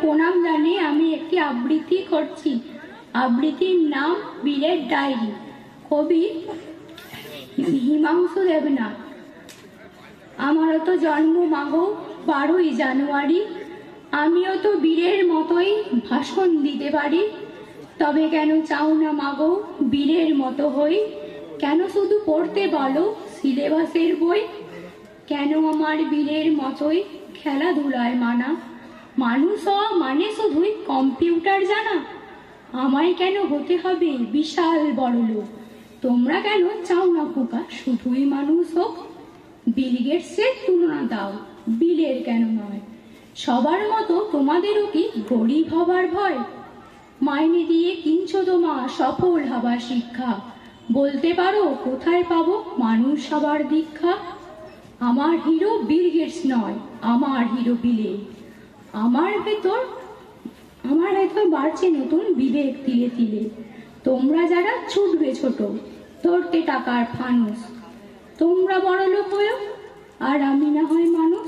প্রণাম জানিয়ে আমি একটি আবৃত্তি করছি। আবৃত্তির নাম বীরের ডায়েরি, কবি হিমাংশু দেবনাথ। আমারও তো জন্ম মাগো 12ই জানুয়ারি, আমিও তো বীরের মতোই ভাষণ দিতে পারি। তবে কেন চাও না মাগো বীরের মতো হই? কেন শুধু পড়তে বলো সিলেবাসের বই? কেন আমার বীরের মতোই খেলাধুলায় মানা? মানুষ হওয়া মানে শুধুই কম্পিউটার জানা? আমায় কেন হতে হবে বিশাল বড় লোক? তোমরা কেন চাও না খোকা শুধুই মানুষ হোক? বিল গেটসের তুলনা দাও, বিলের কেন নয়? সবার মতো তোমাদেরও কি গরিব হবার ভয়? মাইনে দিয়ে কিনছো তোমা সফল হবার শিক্ষা, বলতে পারো কোথায় পাবো মানুষ হবার দীক্ষা? আমার হিরো বিল গেটস নয়, আমার হিরো বিলে। আমার ভেতর বাড়ছে নতুন বিবেক তিলে তিলে। তোমরা যারা ছুটবে ছোট ধরতে টাকার ফানুস, তোমরা বড় লোক হয়েও আর আমি না হয় মানুষ।